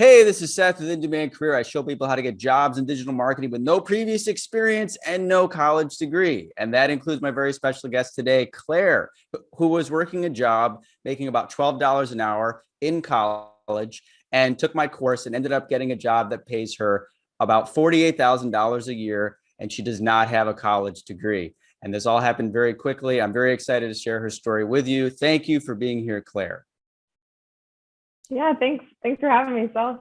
Hey, this is Seth with In Demand Career. I show people how to get jobs in digital marketing with no previous experience and no college degree. And that includes my very special guest today, Claire, who was working a job making about $12 an hour in college and took my course and ended up getting a job that pays her about $48,000 a year. And she does not have a college degree. And this all happened very quickly. I'm very excited to share her story with you. Thank you for being here, Claire. Yeah, thanks. Thanks for having me, Seth.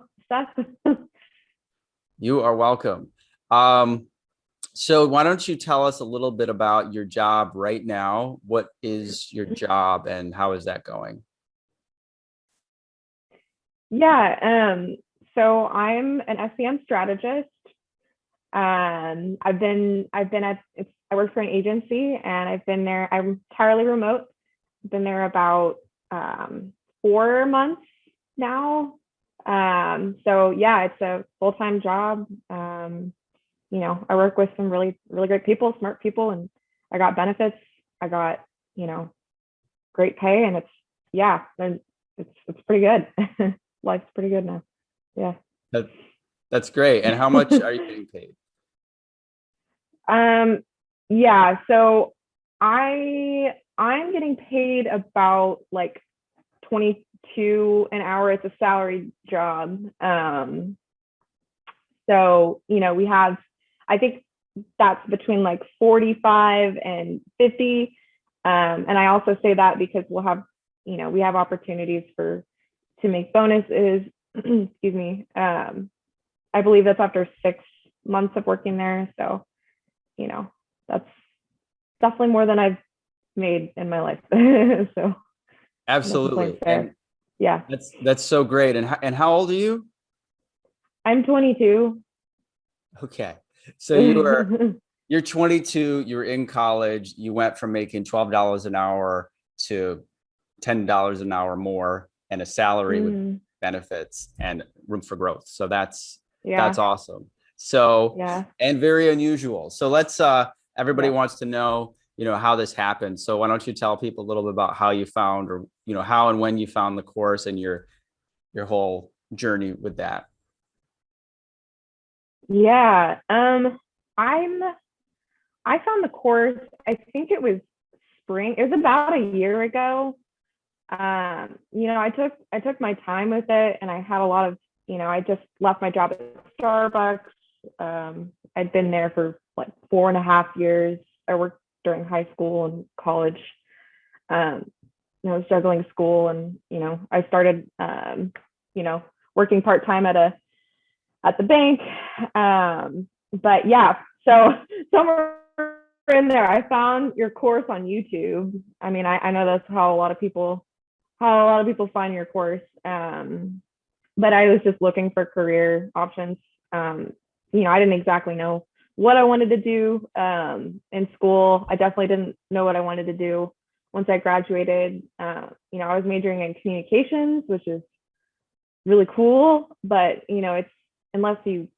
You are welcome. So why don't you tell us a little bit about your job right now? What is your job and how is that going? Yeah, so I'm an SEM strategist. I work for an agency and I've been there. I'm entirely remote. I've been there about 4 months now. So yeah, it's a full-time job. I work with some really, really great people, smart people, and I got benefits. I got, great pay, and it's pretty good. Life's pretty good now. Yeah. That's great. And how much are you getting paid? Yeah, so I'm getting paid about like 22 an hour. It's a salary job. So, we have, I think that's between like 45 and 50. And I also say that because we have opportunities to make bonuses. Excuse me. I believe that's after 6 months of working there. So, that's definitely more than I've made in my life. So Absolutely. And yeah. That's so great. And how old are you? I'm 22. Okay. So you're 22, you're in college, you went from making $12 an hour to $10 an hour more and a salary with benefits and room for growth. So that's awesome. So yeah. And very unusual. So let's everybody wants to know, how this happened. So why don't you tell people a little bit about how you found, or how and when you found the course and your whole journey with that. Yeah. I found the course, I think it was spring. It was about a year ago. I took my time with it, and I had a lot of, I just left my job at Starbucks. I'd been there for like 4.5 years. I worked during high school and college. I was juggling school, and I started working part-time at the bank. But yeah, so somewhere in there, I found your course on YouTube. I mean, I know that's how a lot of people find your course. But I was just looking for career options. I didn't exactly know what I wanted to do in school. I definitely didn't know what I wanted to do once I graduated. I was majoring in communications, which is really cool, but it's, unless you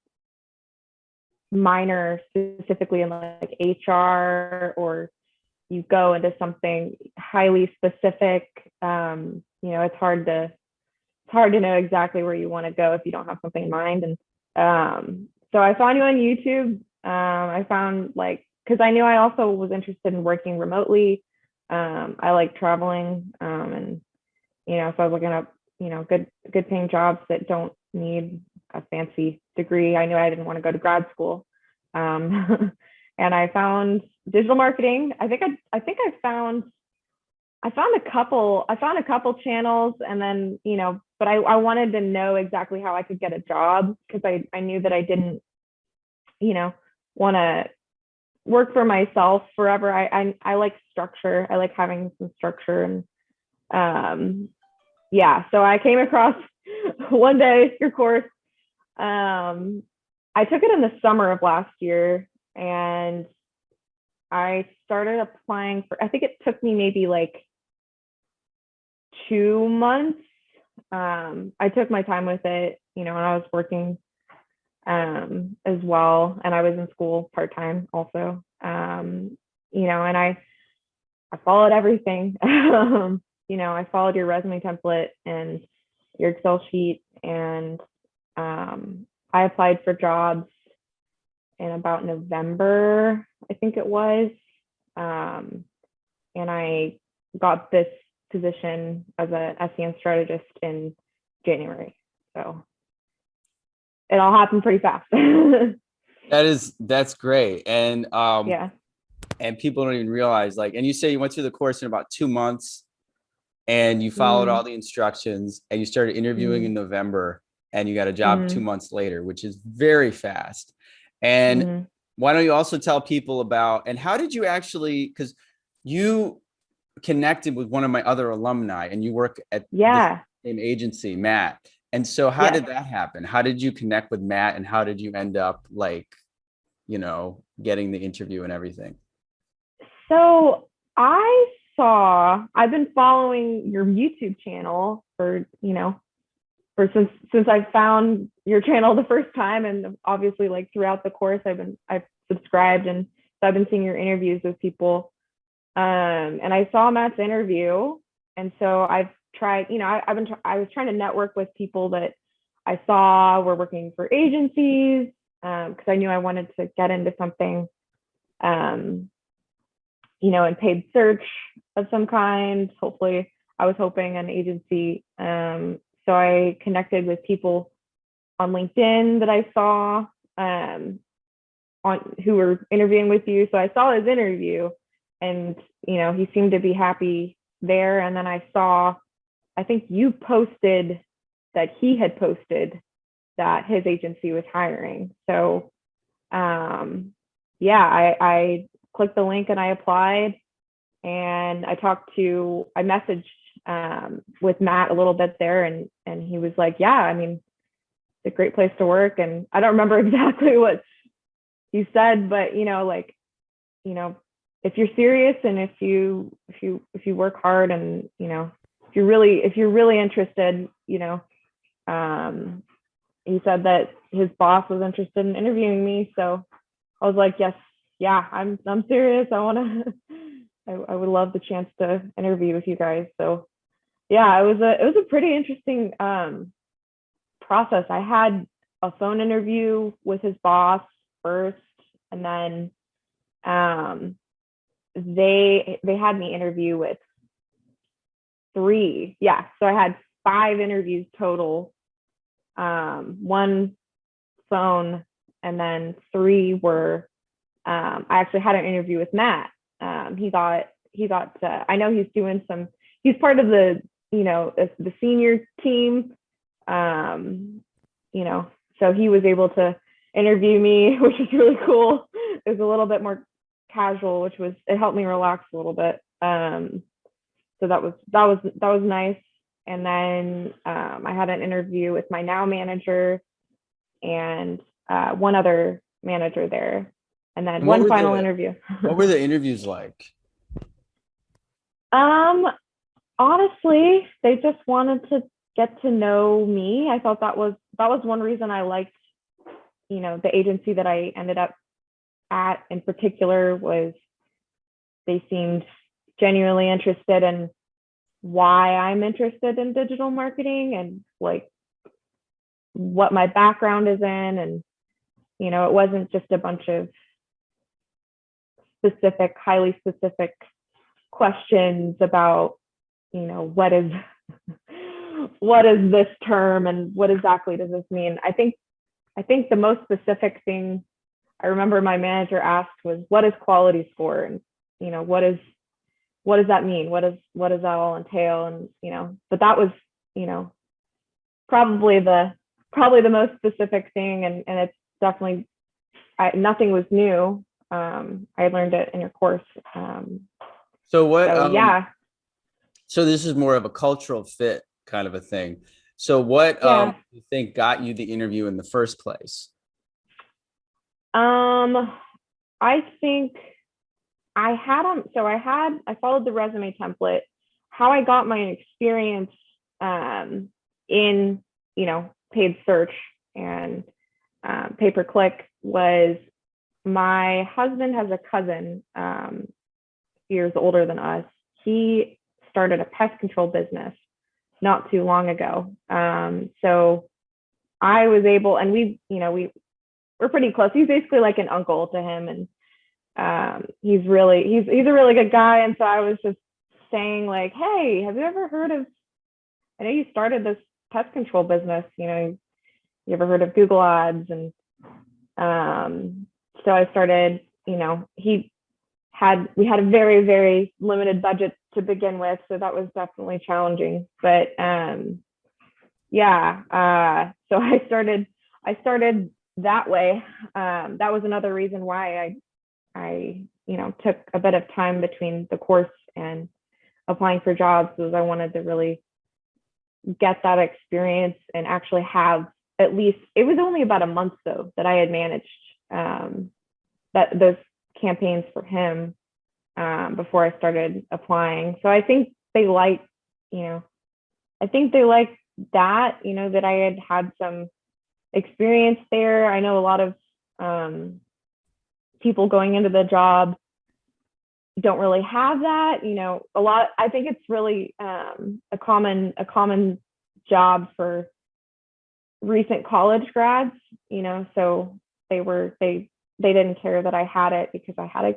minor specifically in like HR, or you go into something highly specific, it's hard to know exactly where you want to go if you don't have something in mind. And so I found you on YouTube. I found, because I knew I also was interested in working remotely. I like traveling, and so I was looking up good paying jobs that don't need a fancy degree. I knew I didn't want to go to grad school. And I found digital marketing. I think I found a couple channels, and then, but I wanted to know exactly how I could get a job, because I knew that I didn't, want to work for myself forever. I like structure. I like having some structure. And so I came across one day your course. I took it in the summer of last year, and I started applying for, I think it took me maybe like 2 months. I took my time with it, and I was working as well, and I was in school part-time also. And I followed everything. I followed your resume template and your Excel sheet, and I applied for jobs in about November, I think it was. And I got this position as a SEM strategist in January. So it all happened pretty fast. That's great. Yeah. And people don't even realize, like, and you say you went through the course in about 2 months and you followed Mm-hmm. all the instructions and you started interviewing in November and you got a job Mm-hmm. 2 months later, which is very fast. And Mm-hmm. why don't you also tell people about, and how did you actually, because you connected with one of my other alumni and you work at the Yeah. same agency, Matt. And so how Yes. did that happen? How did you connect with Matt and how did you end up like, getting the interview and everything? So I've been following your YouTube channel for, for since I found your channel the first time, and obviously like throughout the course I've subscribed, and so I've been seeing your interviews with people. And I saw Matt's interview, and so I've tried, I was trying to network with people that I saw were working for agencies, because I knew I wanted to get into something, um, in paid search of some kind. Hopefully, I was hoping an agency. So I connected with people on LinkedIn that I saw, on who were interviewing with you. So I saw his interview, and he seemed to be happy there. And then I think you posted that he had posted that his agency was hiring. So yeah, I clicked the link and I applied, and I messaged with Matt a little bit there, and he was like, yeah, I mean, it's a great place to work. And I don't remember exactly what he said, but like, if you're serious and if you work hard, and if you're really interested, he said that his boss was interested in interviewing me. So I was like, yes, yeah, I'm serious. I want to, I would love the chance to interview with you guys. So yeah, it was a pretty interesting process. I had a phone interview with his boss first, and then they had me interview with three. Yeah, so I had 5 interviews total. One phone, and then 3 were. I actually had an interview with Matt. He thought I know he's doing some. He's part of the the senior team. So he was able to interview me, which is really cool. It was a little bit more casual, it helped me relax a little bit. So that was nice. And then I had an interview with my now manager and one other manager there, and then one final interview. What were the interviews like? Honestly, they just wanted to get to know me. I thought that was one reason I liked, the agency that I ended up at in particular, was they seemed genuinely interested in why I'm interested in digital marketing and like what my background is in. And, it wasn't just a bunch of highly specific questions about, what is this term and what exactly does this mean? I think the most specific thing I remember my manager asked was, what is quality score? And, what does that mean? What does that all entail? And, but that was, probably the most specific thing. And it's definitely, nothing was new. I learned it in your course. So what, So yeah. So this is more of a cultural fit kind of a thing. So what Yeah. you think got you the interview in the first place? I think I followed the resume template. How I got my experience in, paid search and pay per click was, my husband has a cousin years older than us. He started a pest control business not too long ago. So I was able, and we're pretty close. He's basically like an uncle to him, and he's a really good guy. And so I was just saying like, hey, have you ever heard of, I know you started this pest control business, you ever heard of Google Ads? And so I started, we had a very, very limited budget to begin with, so that was definitely challenging. But so I started that way. That was another reason why I took a bit of time between the course and applying for jobs, was I wanted to really get that experience and actually have, at least, it was only about a month though that I had managed those campaigns for him before I started applying. So I think they like that, that I had some experience there. I know a lot of people going into the job don't really have that. I think it's really a common job for recent college grads, so they didn't care that I had it because I had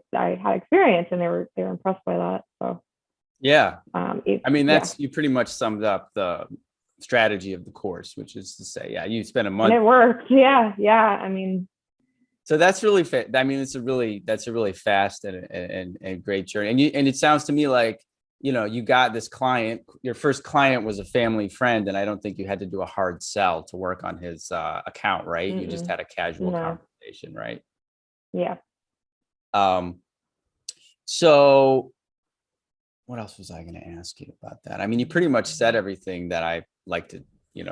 experience, and they were impressed by that. So yeah, you pretty much summed up the strategy of the course, which is to say, you spent a month, and it worked. So that's really that's a really fast and great journey. And it sounds to me like, you got this client, your first client was a family friend, and I don't think you had to do a hard sell to work on his account, right? You just had a casual conversation, right? Yeah. So what else was I going to ask you about that? You pretty much said everything that I like to,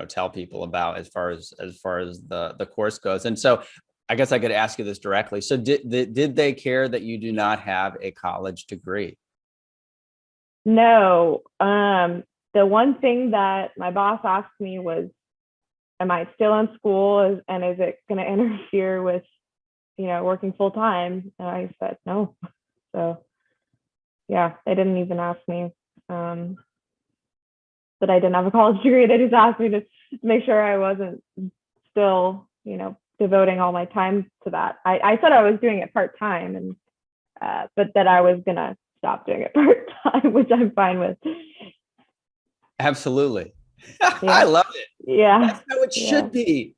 tell people about as far as the course goes. And so I guess I could ask you this directly. So did they care that you do not have a college degree? No. The one thing that my boss asked me was, am I still in school, and is it going to interfere with, working full time? And I said no. So yeah, they didn't even ask me that I didn't have a college degree. They just asked me to make sure I wasn't still, devoting all my time to that. I said I was doing it part-time, and but that I was gonna stop doing it part-time, which I'm fine with. Absolutely. I love it. Yeah, that's how it should be.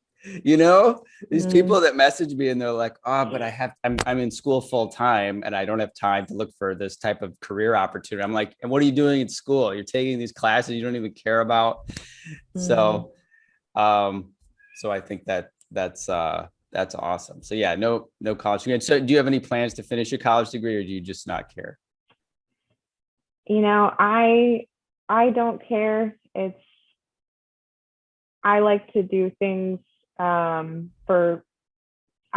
These people that message me and they're like, oh, but I'm in school full time and I don't have time to look for this type of career opportunity. I'm like, and what are you doing in school? You're taking these classes you don't even care about. So I think that's awesome. So yeah, no college degree. So do you have any plans to finish your college degree, or do you just not care? I don't care. I like to do things I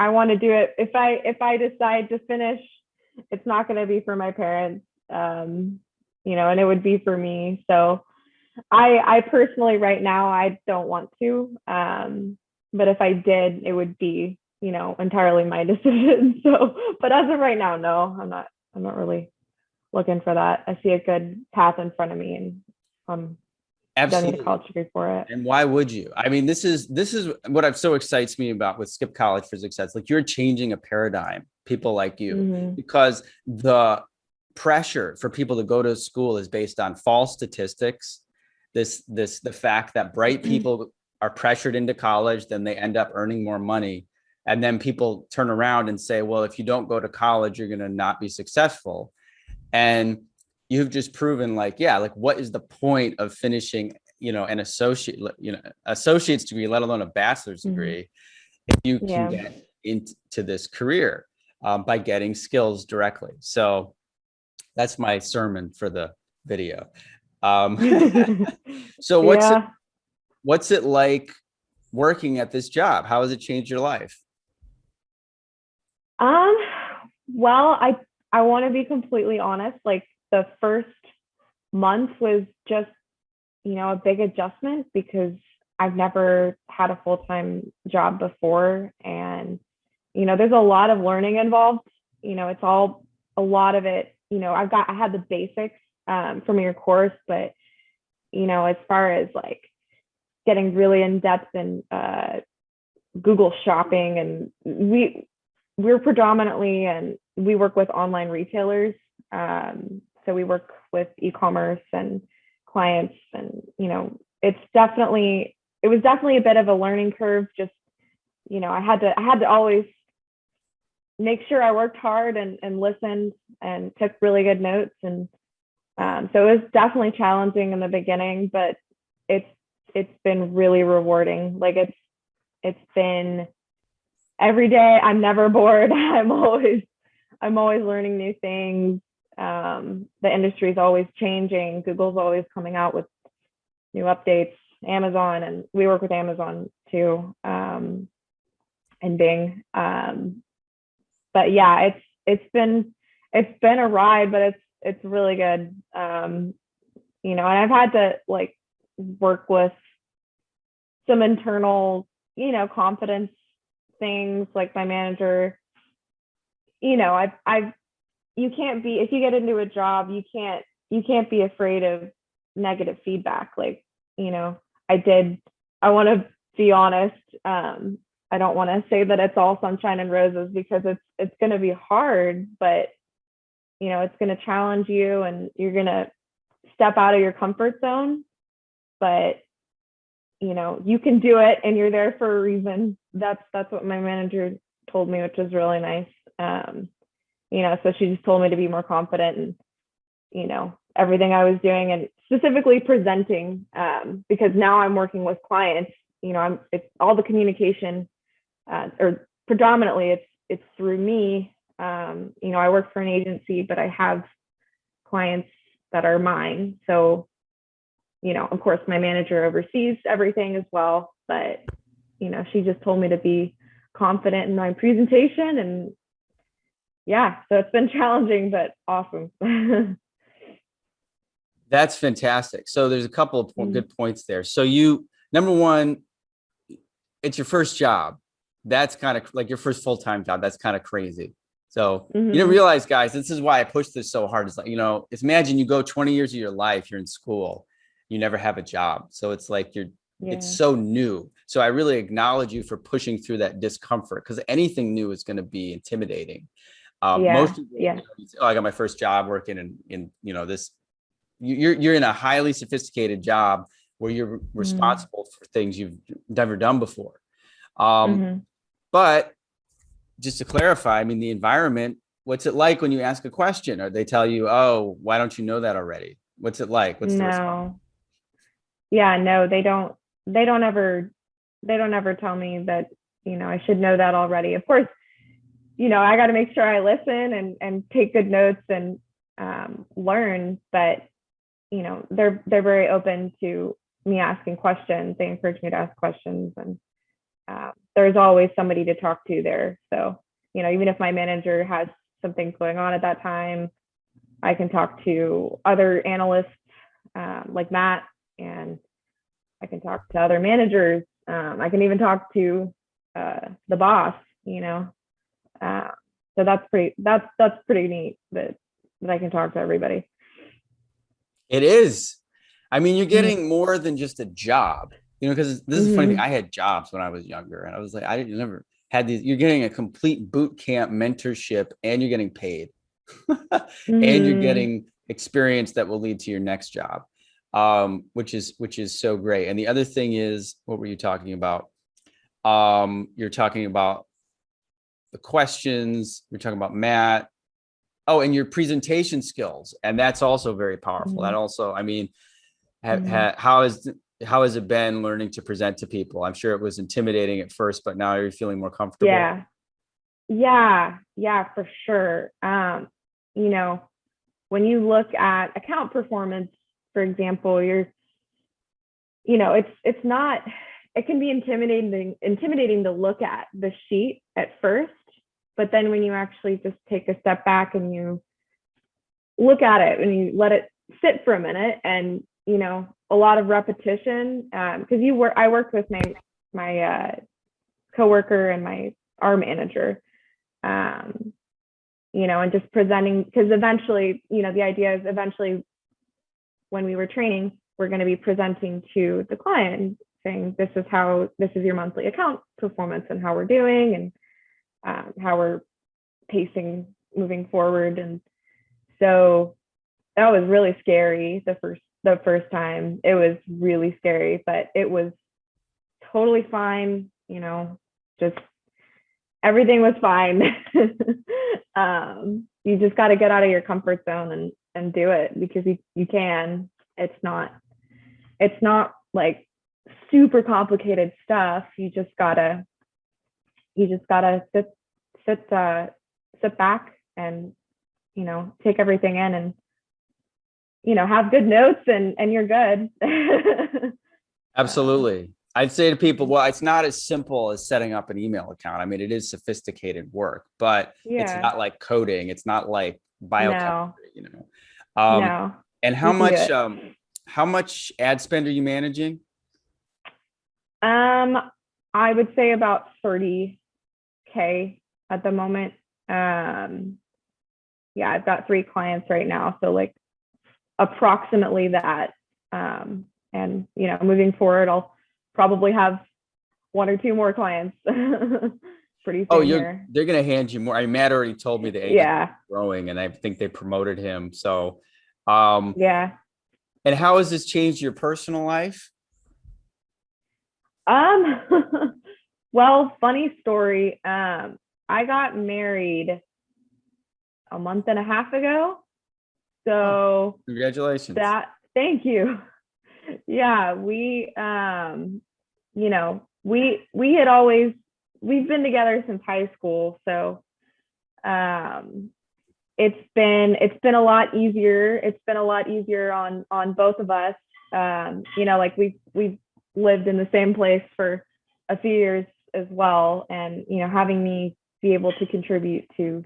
want to do it. If I decide to finish, it's not going to be for my parents, and it would be for me. So I personally right now, I don't want to, but if I did, it would be, entirely my decision. So, but as of right now, no, I'm not really looking for that. I see a good path in front of me, and don't need a college degree for it. And why would you? This is what so excites me about with Skip College for Success. Like, you're changing a paradigm, people like you, because the pressure for people to go to school is based on false statistics. The fact that bright people are pressured into college, then they end up earning more money. And then people turn around and say, well, if you don't go to college, you're going to not be successful. And you've just proven what is the point of finishing, an associate's degree, let alone a bachelor's degree, if you can get into this career by getting skills directly. So that's my sermon for the video. So what's it like working at this job? How has it changed your life? Well, I want to be completely honest. Like, the first month was just, a big adjustment because I've never had a full-time job before. And, there's a lot of learning involved. It's all, a lot of it, I had the basics from your course, but, as far as like getting really in depth and Google Shopping, and we're predominantly, and we work with online retailers. So we work with e-commerce and clients, and it was definitely a bit of a learning curve. Just I had to always make sure I worked hard and listened and took really good notes, and so it was definitely challenging in the beginning, but it's been really rewarding. Like it's been every day. I'm never bored. I'm always learning new things. The industry is always changing. Google's always coming out with new updates. Amazon, and we work with Amazon too, and Bing. But yeah, it's been a ride, but it's really good. And I've had to like work with some internal, confidence things. Like my manager, you can't be, if you get into a job, you can't be afraid of negative feedback. Like, I want to be honest. I don't want to say that it's all sunshine and roses, because it's going to be hard, but it's going to challenge you, and you're going to step out of your comfort zone, but you can do it, and you're there for a reason. That's what my manager told me, which was really nice. So she just told me to be more confident, and everything I was doing, and specifically presenting, because now I'm working with clients. It's all the communication, or predominantly it's through me. I work for an agency, but I have clients that are mine. So, of course, my manager oversees everything as well. But, she just told me to be confident in my presentation. And yeah, so it's been challenging, but awesome. That's fantastic. So there's a couple of good points there. So number one, it's your first job. That's kind of like your first full-time job. That's kind of crazy. So you didn't realize, guys, this is why I push this so hard. It's like, it's imagine you go 20 years of your life, you're in school, you never have a job. So it's like it's so new. So I really acknowledge you for pushing through that discomfort, because anything new is going to be intimidating. Most people, I got my first job working in this. You're in a highly sophisticated job where you're responsible for things you've never done before. But just to clarify, I mean, the environment, what's it like when you ask a question, or they tell you, oh, why don't you know that already? What's it like? What's the response? Yeah, no, they don't ever tell me that, I should know that already. Of course, I got to make sure I listen and take good notes and learn, but they're very open to me asking questions. They encourage me to ask questions, and there's always somebody to talk to there. So, even if my manager has something going on at that time, I can talk to other analysts like Matt, and I can talk to other managers. I can even talk to the boss, so that's pretty neat that I can talk to everybody. It is. I mean, you're getting more than just a job, because this is a funny thing. I had jobs when I was younger, and I was like, I didn't never had these. You're getting a complete boot camp mentorship, and you're getting paid, and you're getting experience that will lead to your next job, which is so great. And the other thing is, what were you talking about? You're talking about the questions. You're talking about Matt. Oh, and your presentation skills. And that's also very powerful. That also, I mean, how has it been learning to present to people? I'm sure it was intimidating at first, but now you're feeling more comfortable. Yeah, for sure. When you look at account performance, for example, it can be intimidating to look at the sheet at first. But then when you actually just take a step back and you look at it and you let it sit for a minute, and, a lot of repetition, because I worked with my coworker and our manager, and just presenting, because eventually, the idea is eventually when we were training, we're going to be presenting to the client, saying this is your monthly account performance and how we're doing, and how we're pacing moving forward. And so that was really scary the first time. It was really scary, but it was totally fine, just everything was fine. You just got to get out of your comfort zone and do it, because you can. It's not like super complicated stuff. You just gotta sit back and take everything in, and have good notes, and you're good. Absolutely. I'd say to people, well, it's not as simple as setting up an email account. I mean, it is sophisticated work, but it's not like coding. It's not like biochemistry, No. And how much ad spend are you managing? I would say about 30K at the moment. Yeah, I've got 3 clients right now, so like approximately that. And moving forward, I'll probably have 1 or 2 more clients pretty soon. They're gonna hand you more. Matt already told me the agent is growing, and I think they promoted him. So, yeah. And how has this changed your personal life? Well, funny story. I got married a month and a half ago. So congratulations. Thank you. Yeah, we we've been together since high school. So it's been a lot easier. It's been a lot easier on both of us. Like we've lived in the same place for a few years as well, and having me be able to contribute to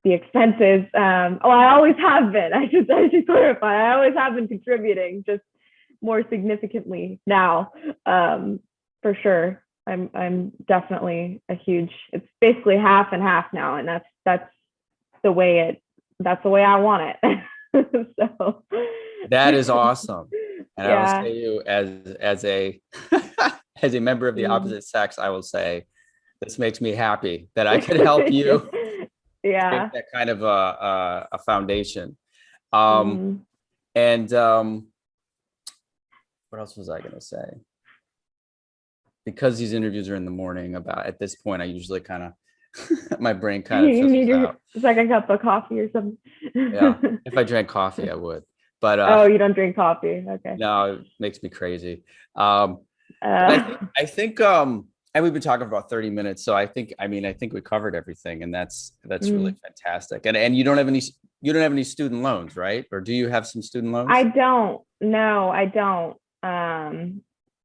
the expenses. I always have been. I should clarify. I always have been contributing, just more significantly now. For sure, I'm definitely it's basically half and half now, and that's the way I want it. So that is awesome. And yeah. I will say, you as a as a member of the opposite sex, I will say this makes me happy that I could help you. Yeah, that kind of a foundation. And what else was I going to say? Because these interviews are in the morning, at this point, I usually kind of my brain kind of fizzles out. It's like a cup of coffee or something. Yeah, if I drank coffee, I would. But oh, you don't drink coffee? Okay. No, it makes me crazy. I think and we've been talking for about 30 minutes, so I think we covered everything, and that's really fantastic. And you don't have any student loans, right? Or do you have some student loans? I don't. No, I don't.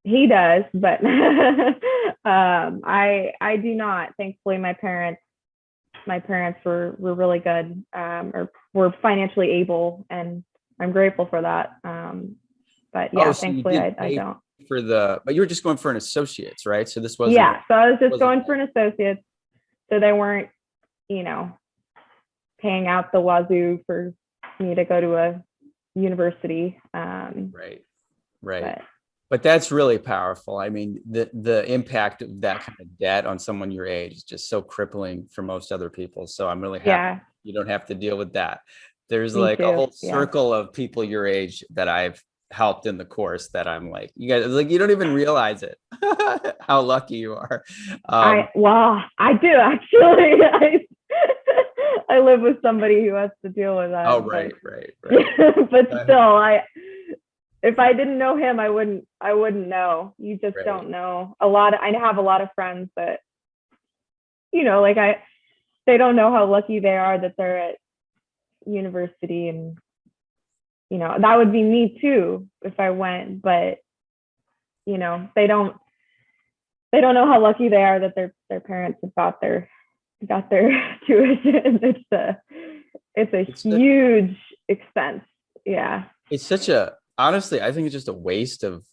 He does, but I do not. Thankfully, my parents were really good, or were financially able, and I'm grateful for that. But yeah, so thankfully I don't. But you were just going for an associate's, right? So this wasn't. Yeah, so I was just going for an associate's. So they weren't, paying out the wazoo for me to go to a university. Right. But that's really powerful. I mean, the impact of that kind of debt on someone your age is just so crippling for most other people. So I'm really happy you don't have to deal with that. There's a whole circle of people your age that I've helped in the course that I'm like, you guys, you don't even realize it, how lucky you are. I do actually. I live with somebody who has to deal with that. Oh, right. But still, if I didn't know him, I wouldn't know. You just don't know. I have a lot of friends that, they don't know how lucky they are that they're at university, and that would be me too if I went, but they don't know how lucky they are that their parents have got their tuition. It's a huge expense. Yeah. It's honestly, I think it's just a waste of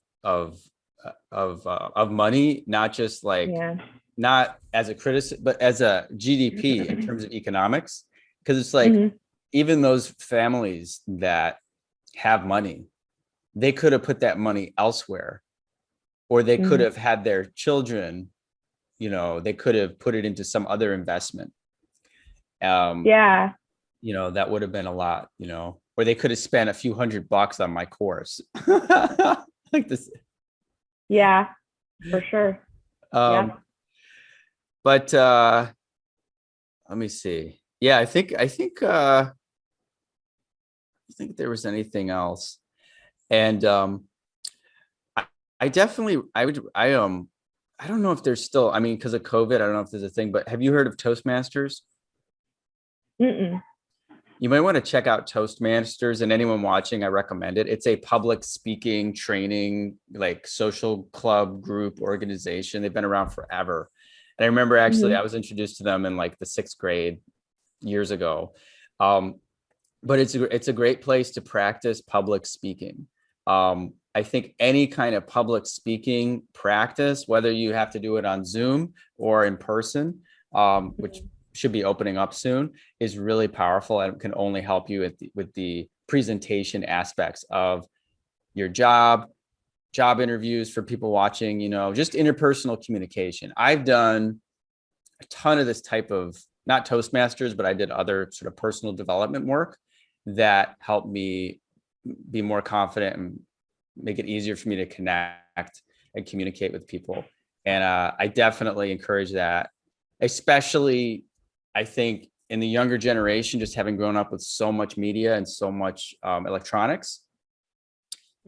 money, not just not as a criticism, but as a GDP in terms of economics. Because it's even those families that have money, they could have put that money elsewhere or they could Mhm. have had their children, they could have put it into some other investment. Yeah, That would have been a lot, or they could have spent a few $100 on my course. Like this. yeah, for sure. Um, Yeah. but let me see. Yeah, I think there was anything else. And I, I definitely I don't know if there's still, I mean, because of COVID, I don't know if there's a thing, but have you heard of Toastmasters? Mm-mm. You might want to check out Toastmasters, and anyone watching, I recommend it. It's a public speaking training, like social club group organization. They've been around forever. And I remember actually I Mhm. was introduced to them in like the 6th grade years ago. Um, but it's a great place to practice public speaking. I think any kind of public speaking practice, whether you have to do it on Zoom or in person, which Mhm. should be opening up soon, is really powerful and can only help you with the presentation aspects of your job interviews for people watching, just interpersonal communication. I've done a ton of this type of, not Toastmasters, but I did other sort of personal development work that helped me be more confident and make it easier for me to connect and communicate with people. And I definitely encourage that, especially I think in the younger generation, just having grown up with so much media and so much electronics.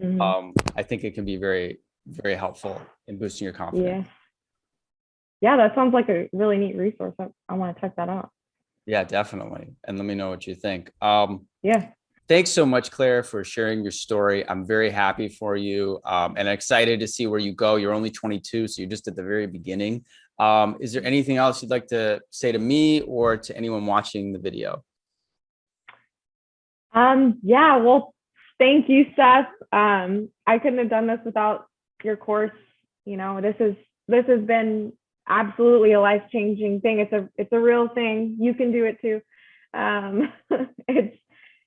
Mhm. I think it can be very, very helpful in boosting your confidence. Yeah. Yeah, that sounds like a really neat resource. I want to check that out. Yeah, definitely. And let me know what you think. Yeah. Thanks so much, Claire, for sharing your story. I'm very happy for you, and excited to see where you go. You're only 22, so you're just at the very beginning. Is there anything else you'd like to say to me or to anyone watching the video? Yeah, well, thank you, Seth. I couldn't have done this without your course. This has been absolutely a life-changing thing. It's a real thing. You can do it too. It's,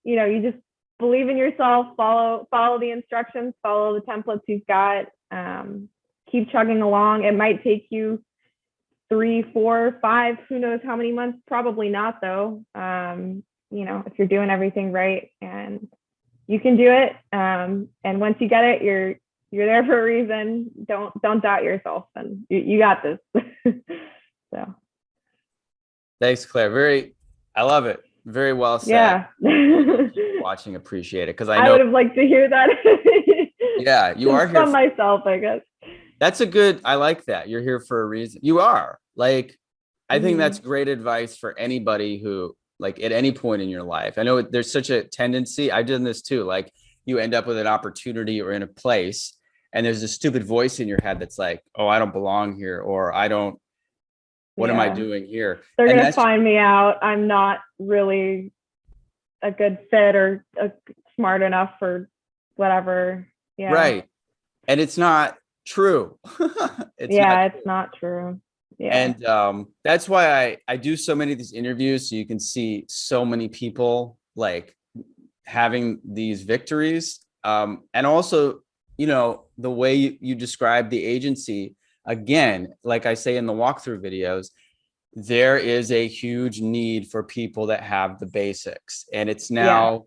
you just believe in yourself, follow the instructions, follow the templates you've got, keep chugging along. It might take you 3, 4, 5, who knows how many months, probably not though. If you're doing everything right, and you can do it. And once you get it, you're there for a reason. Don't doubt yourself, and you got this. So Thanks, Claire. I love it. Very well said. yeah. Watching, appreciate it, because I I know, would have liked to hear that. yeah, you Just are here. from myself, I guess. I like that. You're here for a reason. You are. Like, I think that's Mhm. great advice for anybody who, like, at any point in your life. I know there's such a tendency. I've done this too. Like, you end up with an opportunity or in a place, and there's a stupid voice in your head that's like, oh, I don't belong here, or what am I Yeah. doing here? They're And gonna that's find me out. I'm not really a good fit or smart enough for whatever. Yeah. right. And it's not true. It's not Yeah, true. it's not true. Yeah. And that's why I do so many of these interviews, so you can see so many people like having these victories. And also, the way you describe the agency, again, like I say in the walkthrough videos, there is a huge need for people that have the basics. And it's Yeah.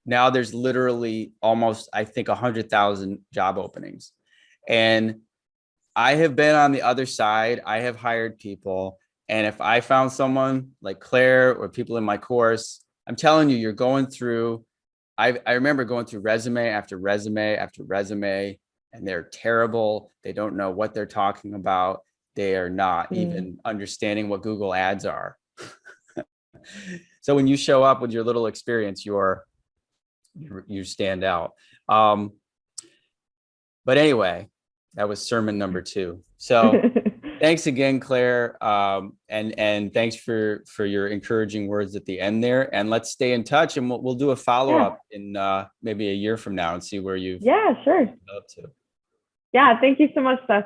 now there's literally almost, I think, 100,000 job openings. And I have been on the other side. I have hired people. And if I found someone like Claire or people in my course, I'm telling you, you're going through, I remember going through resume after resume after resume, and they're terrible. They don't know what they're talking about. They are not Mm. even understanding what Google ads are. So when you show up with your little experience, you stand out. Um, but anyway, that was sermon number 2. So thanks again, Claire, and thanks for your encouraging words at the end there. And let's stay in touch, and we'll do a follow Yeah. up in maybe a year from now and see where you've Yeah, sure. developed to. Yeah, thank you so much, Seth.